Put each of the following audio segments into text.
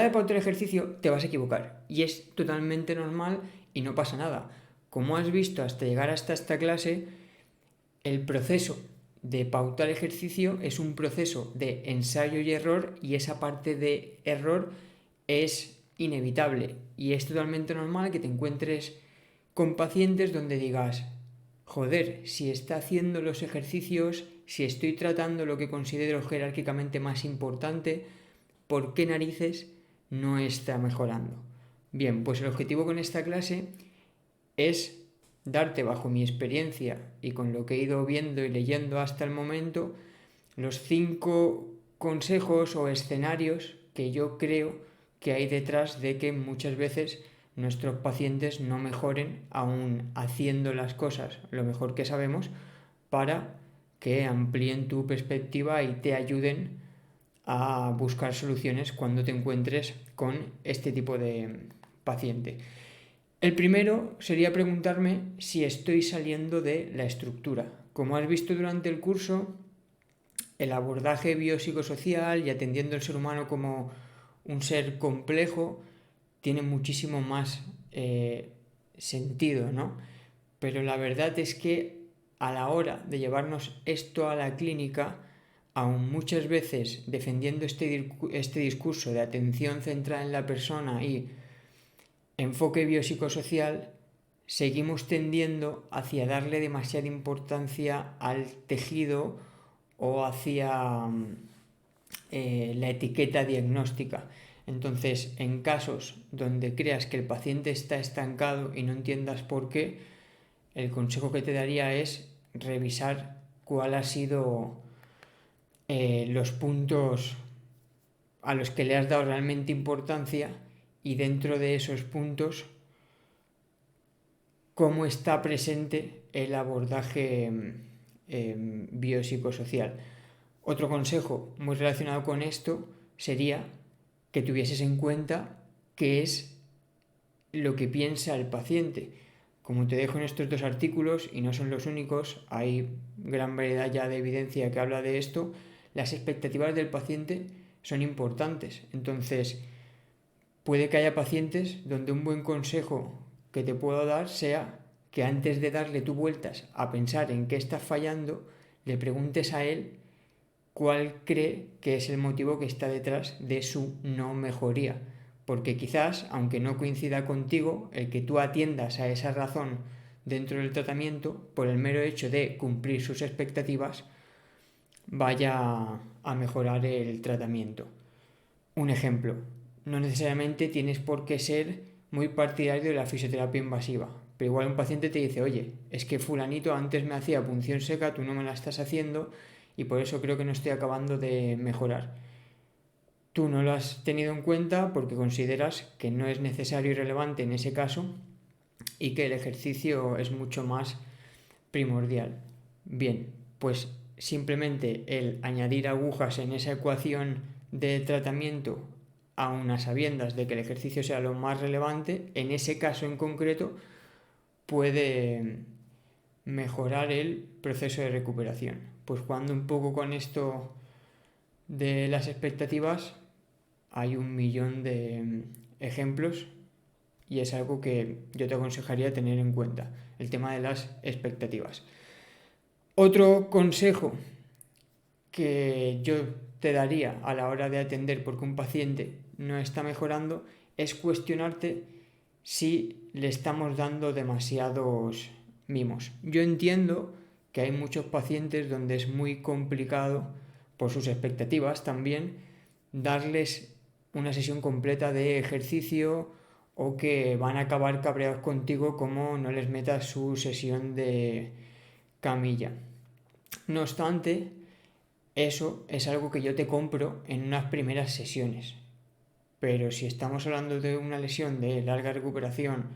de pautar el ejercicio te vas a equivocar y es totalmente normal y no pasa nada. Como has visto hasta llegar hasta esta clase, el proceso de pautar ejercicio es un proceso de ensayo y error y esa parte de error es inevitable y es totalmente normal que te encuentres con pacientes donde digas, joder, si está haciendo los ejercicios, si estoy tratando lo que considero jerárquicamente más importante, ¿por qué narices no está mejorando? Bien, pues el objetivo con esta clase es darte, bajo mi experiencia y con lo que he ido viendo y leyendo hasta el momento, los 5 consejos o escenarios que yo creo que hay detrás de que muchas veces nuestros pacientes no mejoren aún haciendo las cosas lo mejor que sabemos, para que amplíen tu perspectiva y te ayuden a buscar soluciones cuando te encuentres con este tipo de paciente. El primero sería preguntarme si estoy saliendo de la estructura. Como has visto durante el curso, el abordaje biopsicosocial y atendiendo al ser humano como un ser complejo tiene muchísimo más sentido, ¿no? Pero la verdad es que a la hora de llevarnos esto a la clínica, aun muchas veces defendiendo este discurso de atención centrada en la persona y enfoque biopsicosocial, seguimos tendiendo hacia darle demasiada importancia al tejido o hacia la etiqueta diagnóstica. Entonces, en casos donde creas que el paciente está estancado y no entiendas por qué, el consejo que te daría es revisar cuál ha sido los puntos a los que le has dado realmente importancia y dentro de esos puntos cómo está presente el abordaje biopsicosocial. Otro consejo muy relacionado con esto sería que tuvieses en cuenta qué es lo que piensa el paciente. Como te dejo en estos 2 artículos, y no son los únicos, hay gran variedad ya de evidencia que habla de esto, las expectativas del paciente son importantes. Entonces, puede que haya pacientes donde un buen consejo que te puedo dar sea que antes de darle tú vueltas a pensar en qué estás fallando, le preguntes a él cuál cree que es el motivo que está detrás de su no mejoría. Porque quizás, aunque no coincida contigo, el que tú atiendas a esa razón dentro del tratamiento, por el mero hecho de cumplir sus expectativas, vaya a mejorar el tratamiento. Un ejemplo, no necesariamente tienes por qué ser muy partidario de la fisioterapia invasiva, pero igual un paciente te dice, oye, es que fulanito antes me hacía punción seca, tú no me la estás haciendo y por eso creo que no estoy acabando de mejorar. Tú no lo has tenido en cuenta porque consideras que no es necesario y relevante en ese caso y que el ejercicio es mucho más primordial. Bien, pues simplemente el añadir agujas en esa ecuación de tratamiento a unas sabiendas de que el ejercicio sea lo más relevante, en ese caso en concreto puede mejorar el proceso de recuperación. Pues jugando un poco con esto de las expectativas, hay un millón de ejemplos y es algo que yo te aconsejaría tener en cuenta, el tema de las expectativas. Otro consejo que yo te daría a la hora de atender porque un paciente no está mejorando es cuestionarte si le estamos dando demasiados mimos. Yo entiendo que hay muchos pacientes donde es muy complicado, por sus expectativas también, darles una sesión completa de ejercicio o que van a acabar cabreados contigo como no les metas su sesión de camilla. No obstante, eso es algo que yo te compro en unas primeras sesiones. Pero si estamos hablando de una lesión de larga recuperación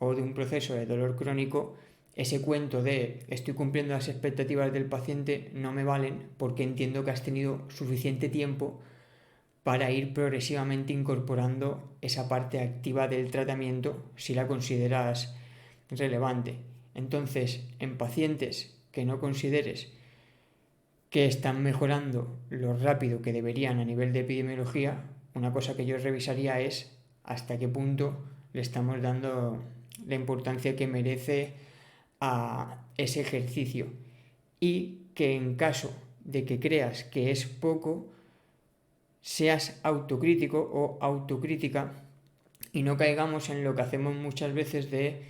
o de un proceso de dolor crónico, ese cuento de estoy cumpliendo las expectativas del paciente no me valen porque entiendo que has tenido suficiente tiempo para ir progresivamente incorporando esa parte activa del tratamiento si la consideras relevante. Entonces, en pacientes que no consideres que están mejorando lo rápido que deberían a nivel de epidemiología, una cosa que yo revisaría es hasta qué punto le estamos dando la importancia que merece a ese ejercicio, y que en caso de que creas que es poco, seas autocrítico o autocrítica y no caigamos en lo que hacemos muchas veces de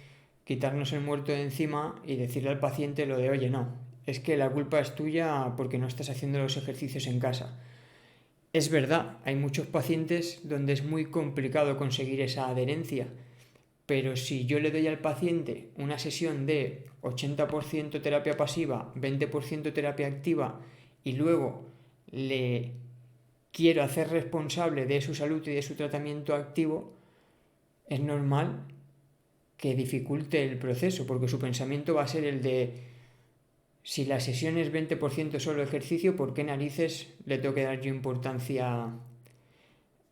quitarnos el muerto de encima y decirle al paciente lo de, oye, no, es que la culpa es tuya porque no estás haciendo los ejercicios en casa. Es verdad, hay muchos pacientes donde es muy complicado conseguir esa adherencia, pero si yo le doy al paciente una sesión de 80% terapia pasiva, 20% terapia activa y luego le quiero hacer responsable de su salud y de su tratamiento activo, es normal que dificulte el proceso, porque su pensamiento va a ser el de, si la sesión es 20% solo ejercicio, ¿por qué narices le tengo que dar yo importancia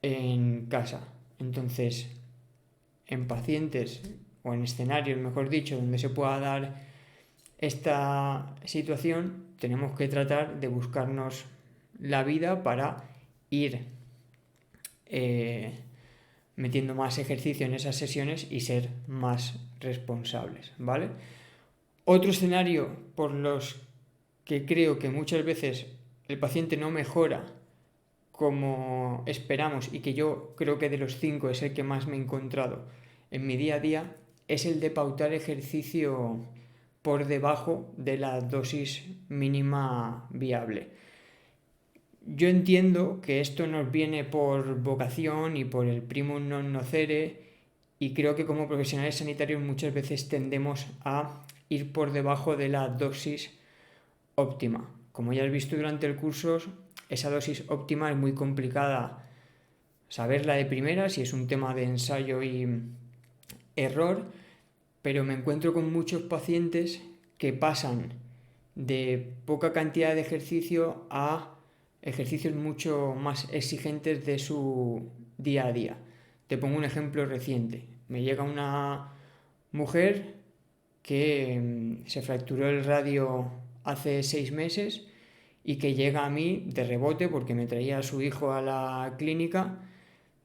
en casa? Entonces, en pacientes o en escenarios, mejor dicho, donde se pueda dar esta situación, tenemos que tratar de buscarnos la vida para ir metiendo más ejercicio en esas sesiones y ser más responsables, ¿vale? Otro escenario por los que creo que muchas veces el paciente no mejora como esperamos, y que yo creo que de los 5 es el que más me he encontrado en mi día a día, es el de pautar ejercicio por debajo de la dosis mínima viable. Yo entiendo que esto nos viene por vocación y por el primum non nocere, y creo que como profesionales sanitarios muchas veces tendemos a ir por debajo de la dosis óptima. Como ya has visto durante el curso, esa dosis óptima es muy complicada saberla de primera, si es un tema de ensayo y error, pero me encuentro con muchos pacientes que pasan de poca cantidad de ejercicio a ejercicios mucho más exigentes de su día a día. Te pongo un ejemplo reciente. Me llega una mujer que se fracturó el radio hace 6 meses y que llega a mí de rebote porque me traía a su hijo a la clínica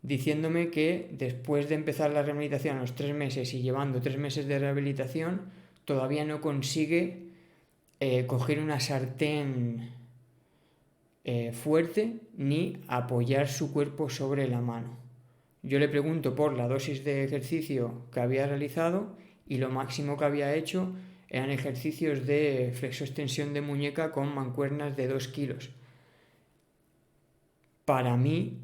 diciéndome que después de empezar la rehabilitación a los 3 meses y llevando 3 meses de rehabilitación todavía no consigue coger una sartén fuerte ni apoyar su cuerpo sobre la mano. Yo le pregunto por la dosis de ejercicio que había realizado y lo máximo que había hecho eran ejercicios de flexo-extensión de muñeca con mancuernas de 2 kilos. Para mí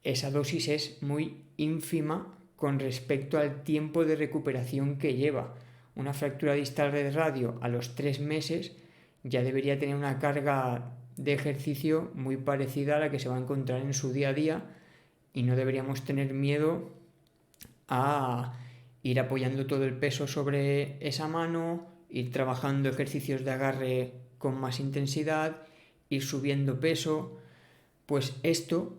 esa dosis es muy ínfima con respecto al tiempo de recuperación que lleva. Una fractura distal de radio a los 3 meses ya debería tener una carga de ejercicio muy parecida a la que se va a encontrar en su día a día, y no deberíamos tener miedo a ir apoyando todo el peso sobre esa mano, ir trabajando ejercicios de agarre con más intensidad, ir subiendo peso. Pues esto,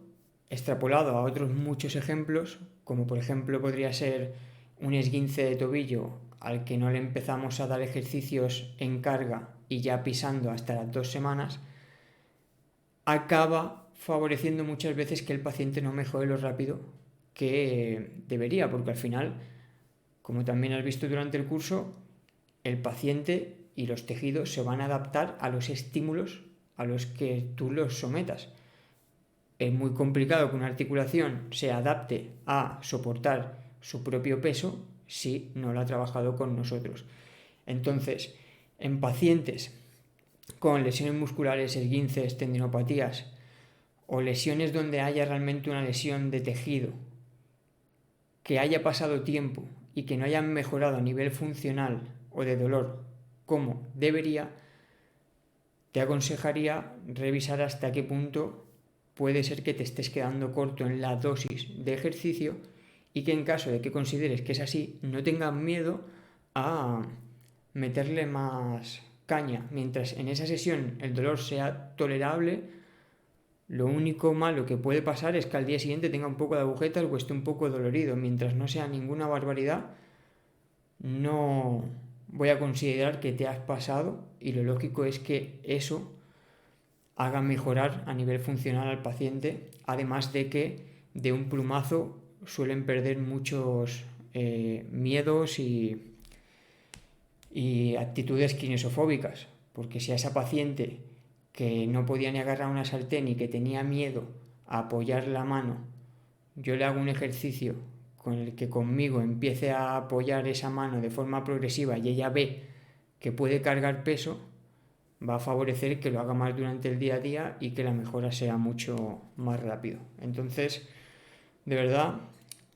extrapolado a otros muchos ejemplos, como por ejemplo podría ser un esguince de tobillo al que no le empezamos a dar ejercicios en carga y ya pisando hasta las 2 semanas, acaba favoreciendo muchas veces que el paciente no mejore lo rápido que debería, porque al final, como también has visto durante el curso, el paciente y los tejidos se van a adaptar a los estímulos a los que tú los sometas. Es muy complicado que una articulación se adapte a soportar su propio peso si no lo ha trabajado con nosotros. Entonces, en pacientes con lesiones musculares, esguinces, tendinopatías o lesiones donde haya realmente una lesión de tejido, que haya pasado tiempo y que no hayan mejorado a nivel funcional o de dolor como debería, te aconsejaría revisar hasta qué punto puede ser que te estés quedando corto en la dosis de ejercicio, y que en caso de que consideres que es así, no tengas miedo a meterle más caña. Mientras en esa sesión el dolor sea tolerable, lo único malo que puede pasar es que al día siguiente tenga un poco de agujetas o esté un poco dolorido. Mientras no sea ninguna barbaridad, no voy a considerar que te has pasado, y lo lógico es que eso haga mejorar a nivel funcional al paciente, además de que de un plumazo suelen perder muchos miedos y actitudes kinesiofóbicas, porque si a esa paciente que no podía ni agarrar una sartén y que tenía miedo a apoyar la mano, yo le hago un ejercicio con el que conmigo empiece a apoyar esa mano de forma progresiva y ella ve que puede cargar peso, va a favorecer que lo haga más durante el día a día y que la mejora sea mucho más rápido. Entonces, de verdad,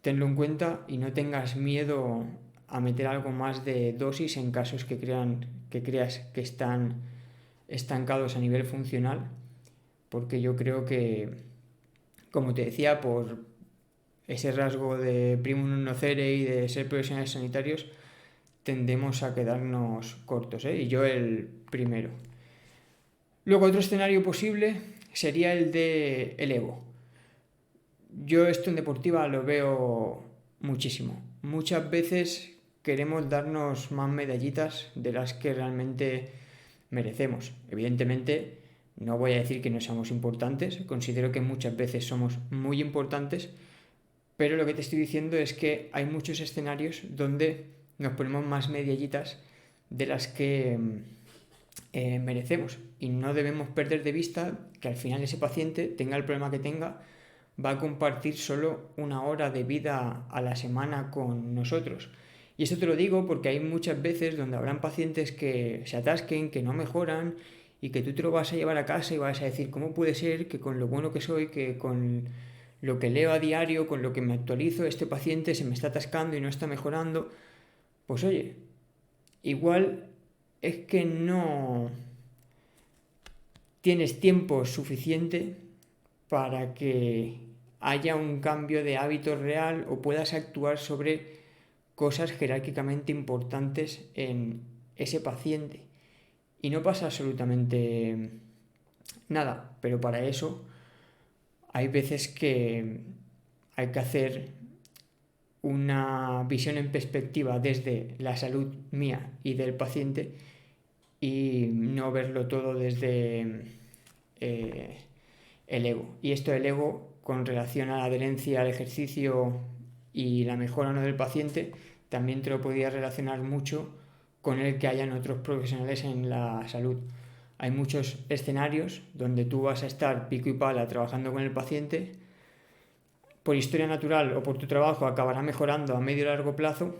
tenlo en cuenta y no tengas miedo a meter algo más de dosis en casos que creas que están estancados a nivel funcional, porque yo creo que, como te decía, por ese rasgo de primum non nocere y de ser profesionales sanitarios, tendemos a quedarnos cortos, y yo el primero. Luego, otro escenario posible sería el de el ego. Yo esto en deportiva lo veo muchísimo. Muchas veces queremos darnos más medallitas de las que realmente merecemos. Evidentemente, no voy a decir que no seamos importantes, considero que muchas veces somos muy importantes, pero lo que te estoy diciendo es que hay muchos escenarios donde nos ponemos más medallitas de las que merecemos, y no debemos perder de vista que al final ese paciente, tenga el problema que tenga, va a compartir solo una hora de vida a la semana con nosotros. Y esto te lo digo porque hay muchas veces donde habrán pacientes que se atasquen, que no mejoran y que tú te lo vas a llevar a casa y vas a decir, ¿cómo puede ser que con lo bueno que soy, que con lo que leo a diario, con lo que me actualizo, este paciente se me está atascando y no está mejorando? Pues oye, igual es que no tienes tiempo suficiente para que haya un cambio de hábito real o puedas actuar sobre cosas jerárquicamente importantes en ese paciente. Y no pasa absolutamente nada, pero para eso hay veces que hay que hacer una visión en perspectiva desde la salud mía y del paciente y no verlo todo desde el ego. Y esto del ego, con relación a la adherencia al ejercicio y la mejora no del paciente, también te lo podía relacionar mucho con el que hayan otros profesionales en la salud. Hay muchos escenarios donde tú vas a estar pico y pala trabajando con el paciente, por historia natural o por tu trabajo acabará mejorando a medio y largo plazo,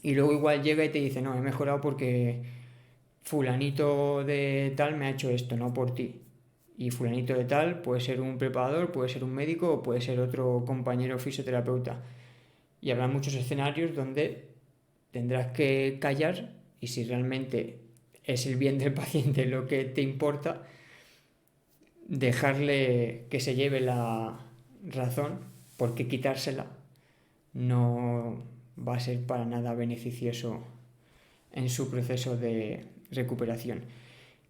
y luego igual llega y te dice, no, he mejorado porque fulanito de tal me ha hecho esto, no por ti. Y fulanito de tal puede ser un preparador, puede ser un médico o puede ser otro compañero fisioterapeuta. Y habrá muchos escenarios donde tendrás que callar, y si realmente es el bien del paciente lo que te importa, dejarle que se lleve la razón, porque quitársela no va a ser para nada beneficioso en su proceso de recuperación.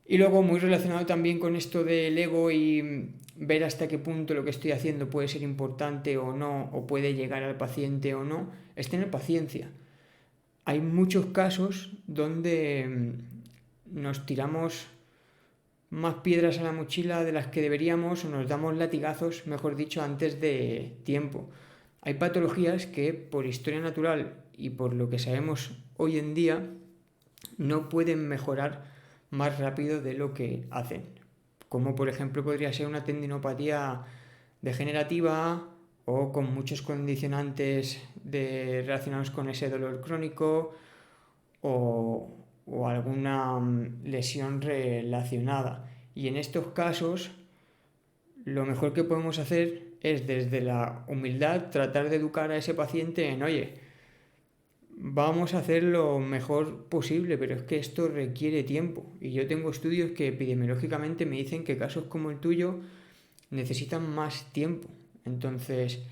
Y luego, muy relacionado también con esto del ego y ver hasta qué punto lo que estoy haciendo puede ser importante o no, o puede llegar al paciente o no, es tener paciencia. Hay muchos casos donde nos tiramos más piedras a la mochila de las que deberíamos, o nos damos latigazos, mejor dicho, antes de tiempo. Hay patologías que, por historia natural y por lo que sabemos hoy en día, no pueden mejorar más rápido de lo que hacen, como por ejemplo podría ser una tendinopatía degenerativa o con muchos condicionantes relacionados con ese dolor crónico o alguna lesión relacionada. Y en estos casos lo mejor que podemos hacer es, desde la humildad, tratar de educar a ese paciente en, oye, vamos a hacer lo mejor posible, pero es que esto requiere tiempo. Y yo tengo estudios que epidemiológicamente me dicen que casos como el tuyo necesitan más tiempo. Entonces,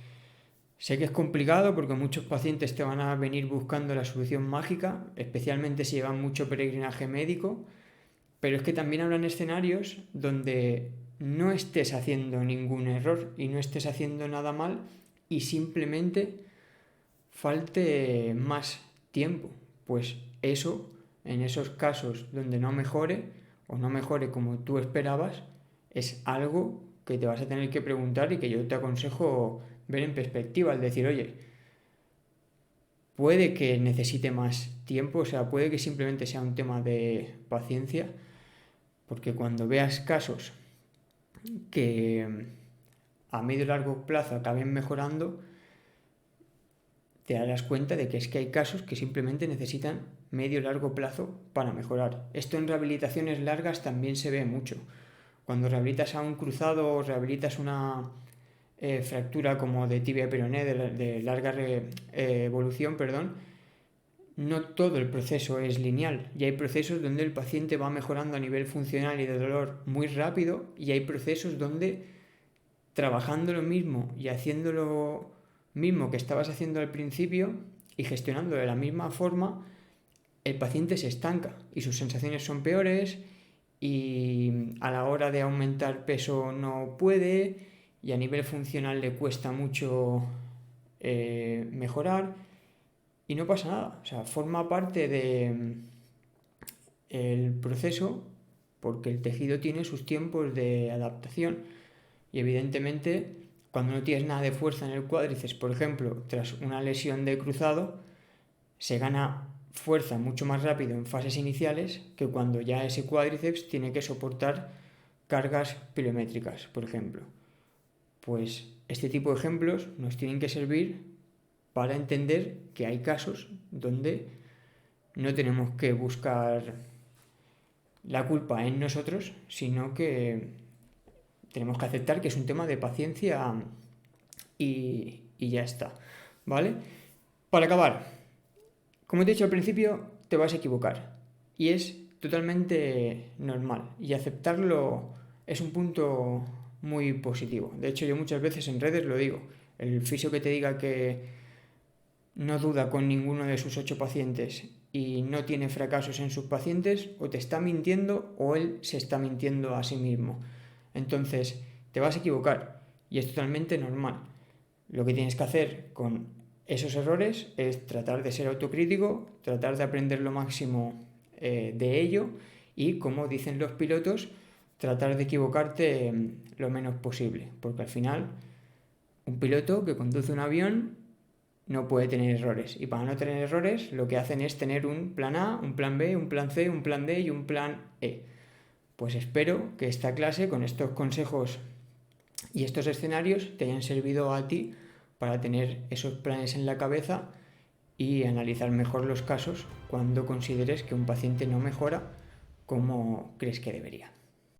sé que es complicado porque muchos pacientes te van a venir buscando la solución mágica, especialmente si llevan mucho peregrinaje médico, pero es que también habrán escenarios donde no estés haciendo ningún error y no estés haciendo nada mal y simplemente falte más tiempo. Pues eso, en esos casos donde no mejore o no mejore como tú esperabas, es algo que te vas a tener que preguntar y que yo te aconsejo ver en perspectiva, el decir, oye, puede que necesite más tiempo, o sea, puede que simplemente sea un tema de paciencia, porque cuando veas casos que a medio y largo plazo acaben mejorando, te darás cuenta de que es que hay casos que simplemente necesitan medio y largo plazo para mejorar. Esto en rehabilitaciones largas también se ve mucho. Cuando rehabilitas a un cruzado o rehabilitas una fractura como de tibia peroné de larga evolución, perdón, no todo el proceso es lineal y hay procesos donde el paciente va mejorando a nivel funcional y de dolor muy rápido y hay procesos donde trabajando lo mismo y haciendo lo mismo que estabas haciendo al principio y gestionando de la misma forma, el paciente se estanca y sus sensaciones son peores y a la hora de aumentar peso no puede y a nivel funcional le cuesta mucho mejorar y no pasa nada, o sea, forma parte de el proceso porque el tejido tiene sus tiempos de adaptación y evidentemente cuando no tienes nada de fuerza en el cuádriceps, por ejemplo, tras una lesión de cruzado, se gana fuerza mucho más rápido en fases iniciales que cuando ya ese cuádriceps tiene que soportar cargas pliométricas, por ejemplo. Pues este tipo de ejemplos nos tienen que servir para entender que hay casos donde no tenemos que buscar la culpa en nosotros, sino que tenemos que aceptar que es un tema de paciencia y ya está, ¿vale? Para acabar, como te he dicho al principio, te vas a equivocar y es totalmente normal y aceptarlo es un punto muy positivo. De hecho, yo muchas veces en redes lo digo, el fisio que te diga que no duda con ninguno de sus 8 pacientes y no tiene fracasos en sus pacientes, o te está mintiendo o él se está mintiendo a sí mismo. Entonces, te vas a equivocar y es totalmente normal. Lo que tienes que hacer con esos errores es tratar de ser autocrítico, tratar de aprender lo máximo de ello y, como dicen los pilotos, tratar de equivocarte lo menos posible, porque al final un piloto que conduce un avión no puede tener errores y para no tener errores lo que hacen es tener un plan A, un plan B, un plan C, un plan D y un plan E. Pues espero que esta clase con estos consejos y estos escenarios te hayan servido a ti para tener esos planes en la cabeza y analizar mejor los casos cuando consideres que un paciente no mejora como crees que debería.